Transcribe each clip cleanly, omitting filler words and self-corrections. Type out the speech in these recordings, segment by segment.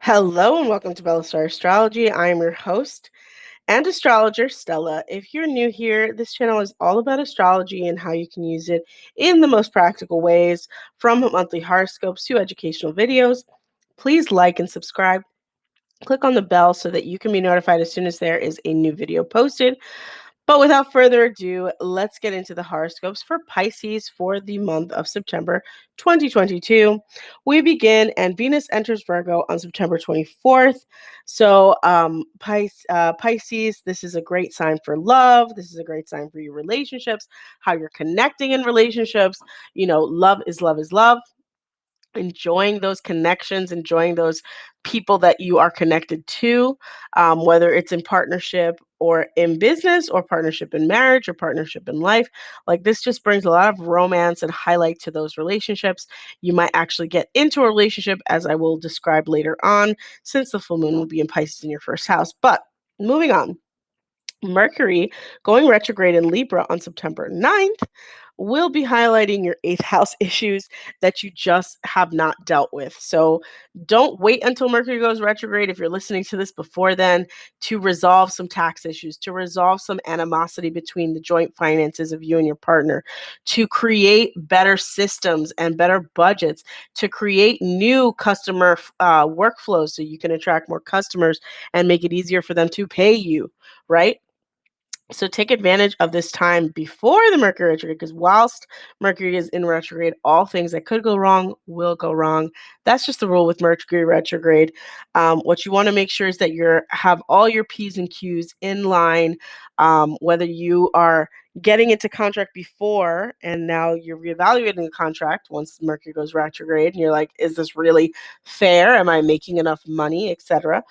Hello and welcome to Bella Star Astrology. I am your host and astrologer, Stella. If you're new here, this channel is all about astrology and how you can use it in the most practical ways, from monthly horoscopes to educational videos. Please like and subscribe. Click on the bell so that you can be notified as soon as there is a new video posted. But without further ado, let's get into the horoscopes for Pisces for the month of September 2022. We begin, and Venus enters Virgo on September 24th. So, Pisces, this is a great sign for love. This is a great sign for your relationships, how you're connecting in relationships. Love is love is love. Enjoying those connections, enjoying those people that you are connected to, whether it's in partnership or in business or partnership in marriage or partnership in life. Like, this just brings a lot of romance and highlight to those relationships. You might actually get into a relationship, as I will describe later on, since the full moon will be in Pisces in your first house. But moving on. Mercury going retrograde in Libra on September 9th will be highlighting your eighth house issues that you just have not dealt with. So don't wait until Mercury goes retrograde, if you're listening to this before then, to resolve some tax issues, to resolve some animosity between the joint finances of you and your partner, to create better systems and better budgets, to create new customer workflows so you can attract more customers and make it easier for them to pay you, right? So take advantage of this time before the Mercury retrograde, because whilst Mercury is in retrograde, all things that could go wrong will go wrong. That's just the rule with Mercury retrograde. What you want to make sure is that you have all your P's and Q's in line, whether you are getting into contract before and now you're reevaluating the contract once Mercury goes retrograde and you're like, is this really fair? Am I making enough money, etc.?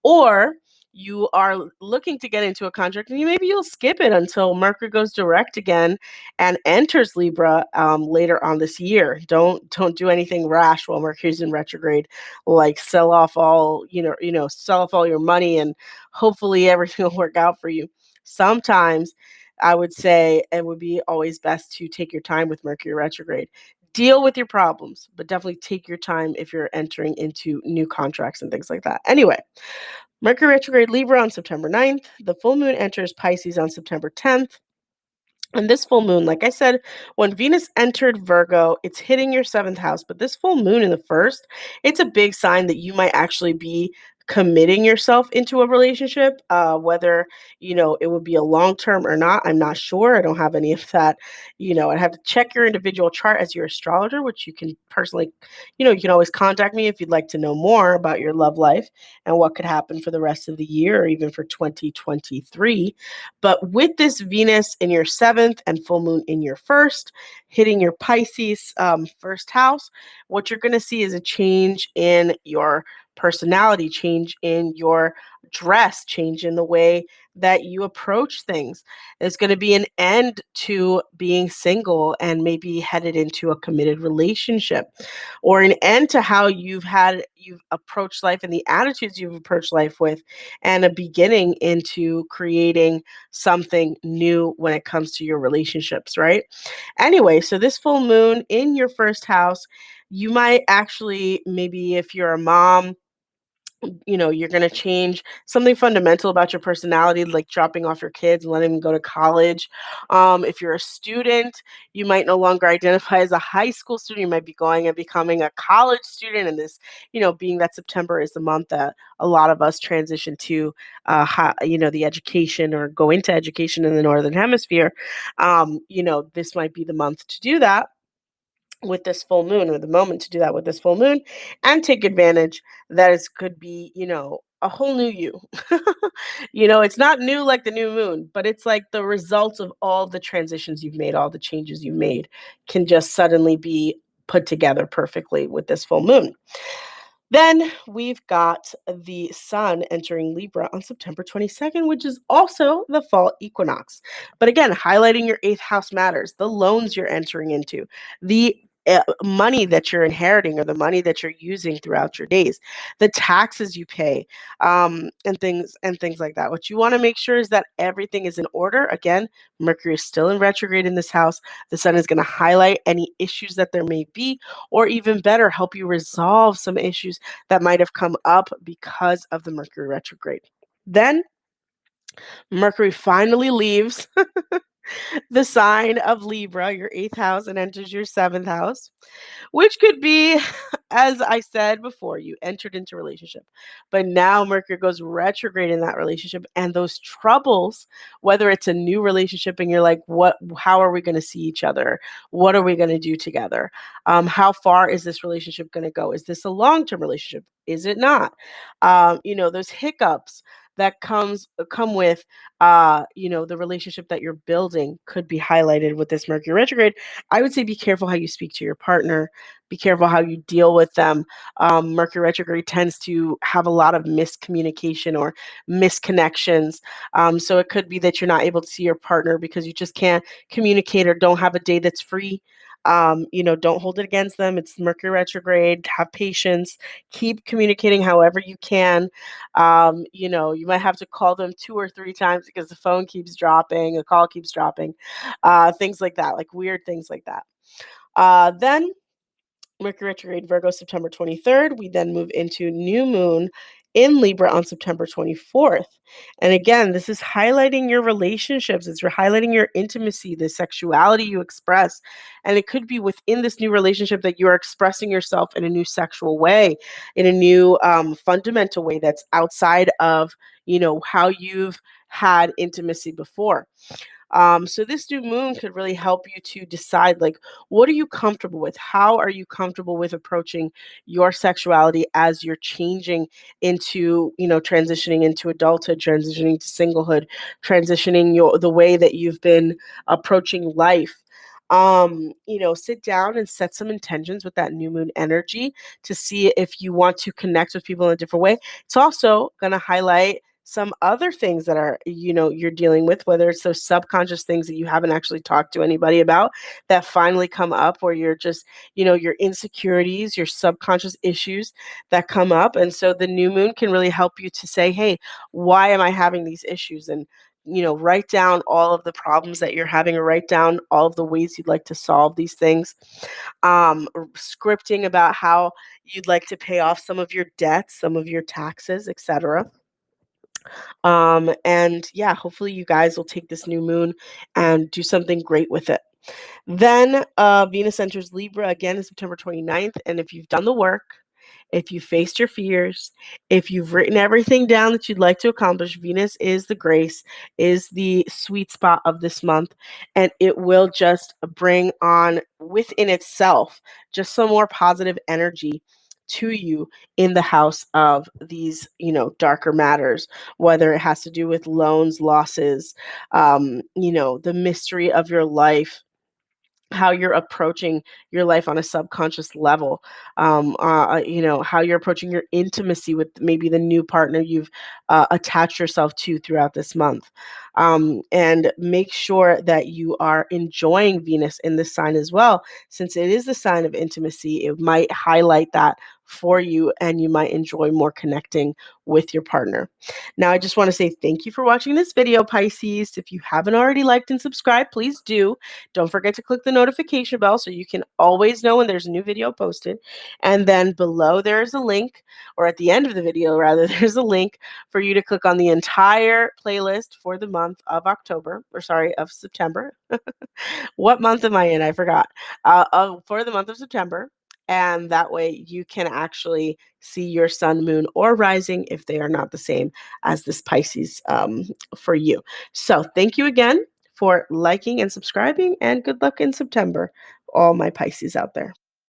Or you are looking to get into a contract and you'll skip it until Mercury goes direct again and enters Libra later on this year. Don't do anything rash while Mercury's in retrograde, like sell off all your money and hopefully everything will work out for you. Sometimes I would say it would be always best to take your time with Mercury retrograde. Deal with your problems, but definitely take your time if you're entering into new contracts and things like that. Anyway, Mercury retrograde Libra on September 9th. The full moon enters Pisces on September 10th. And this full moon, like I said, when Venus entered Virgo, it's hitting your seventh house. But this full moon in the first, it's a big sign that you might actually be committing yourself into a relationship, whether it would be a long term or not. I'm not sure. I don't have any of that. I'd have to check your individual chart as your astrologer, which you can personally, you can always contact me if you'd like to know more about your love life and what could happen for the rest of the year or even for 2023. But with this Venus in your seventh and full moon in your first, hitting your Pisces first house, what you're going to see is a change in your personality, change in your dress, change in the way that you approach things. There's going to be an end to being single and maybe headed into a committed relationship, or an end to how you've approached life and the attitudes you've approached life with, and a beginning into creating something new when it comes to your relationships, right? Anyway, so this full moon in your first house, you might actually, maybe if you're a mom, you're going to change something fundamental about your personality, like dropping off your kids and letting them go to college. If you're a student, you might no longer identify as a high school student. You might be going and becoming a college student. And this, being that September is the month that a lot of us transition to, the education or go into education in the Northern Hemisphere, this might be the month to do that with this full moon, or the moment to do that with this full moon, and take advantage that it could be, a whole new you. It's not new like the new moon, but it's like the results of all the transitions you've made, all the changes you've made can just suddenly be put together perfectly with this full moon. Then we've got the sun entering Libra on September 22nd, which is also the fall equinox. But again, highlighting your eighth house matters, the loans you're entering into, the money that you're inheriting or the money that you're using throughout your days, the taxes you pay, and things like that. What you want to make sure is that everything is in order. Again, Mercury is still in retrograde in this house. The sun is going to highlight any issues that there may be, or even better, help you resolve some issues that might have come up because of the Mercury retrograde. Then Mercury finally leaves the sign of Libra, your eighth house, and enters your seventh house, which could be, as I said before, you entered into a relationship, but now Mercury goes retrograde in that relationship, and those troubles, whether it's a new relationship and you're like, how are we going to see each other? What are we going to do together? How far is this relationship going to go? Is this a long-term relationship? Is it not? Those hiccups that come with the relationship that you're building could be highlighted with this Mercury retrograde. I would say be careful how you speak to your partner. Be careful how you deal with them. Mercury retrograde tends to have a lot of miscommunication or misconnections. So it could be that you're not able to see your partner because you just can't communicate or don't have a day that's free. Don't hold it against them. It's Mercury retrograde. Have patience. Keep communicating however you can. You might have to call them 2 or 3 times because the phone keeps dropping, the call keeps dropping, things like that, like weird things like that. Then Mercury retrograde Virgo, September 23rd. We then move into new moon in Libra on September 24th. And again, this is highlighting your relationships. It's highlighting your intimacy, the sexuality you express. And it could be within this new relationship that you are expressing yourself in a new sexual way, in a new fundamental way that's outside of, how you've had intimacy before. So this new moon could really help you to decide, like, what are you comfortable with? How are you comfortable with approaching your sexuality as you're changing into, transitioning into adulthood, transitioning to singlehood, transitioning the way that you've been approaching life. Sit down and set some intentions with that new moon energy to see if you want to connect with people in a different way. It's also going to highlight some other things that are, you're dealing with, whether it's those subconscious things that you haven't actually talked to anybody about that finally come up, where you're just, your insecurities, your subconscious issues that come up. And so the new moon can really help you to say, hey, why am I having these issues? And write down all of the problems that you're having, or write down all of the ways you'd like to solve these things. Scripting about how you'd like to pay off some of your debts, some of your taxes, etc. And yeah, hopefully you guys will take this new moon and do something great with it. Then Venus enters Libra again in September 29th. And if you've done the work, if you faced your fears, if you've written everything down that you'd like to accomplish, Venus is the grace, is the sweet spot of this month. And it will just bring on within itself just some more positive energy to you in the house of these, darker matters, whether it has to do with loans, losses, the mystery of your life, how you're approaching your life on a subconscious level, how you're approaching your intimacy with maybe the new partner you've attached yourself to throughout this month. And make sure that you are enjoying Venus in this sign as well, since it is the sign of intimacy. It might highlight that for you, and you might enjoy more connecting with your partner. Now, I just want to say thank you for watching this video, Pisces. If you haven't already liked and subscribed, please do. Don't forget to click the notification bell so you can always know when there's a new video posted. And then below there's a link, or at the end of the video, rather, there's a link for you to click on the entire playlist for the month of September. What month am I in? I forgot. For the month of September. And that way you can actually see your sun, moon, or rising if they are not the same as this Pisces for you. So thank you again for liking and subscribing, and good luck in September, all my Pisces out there.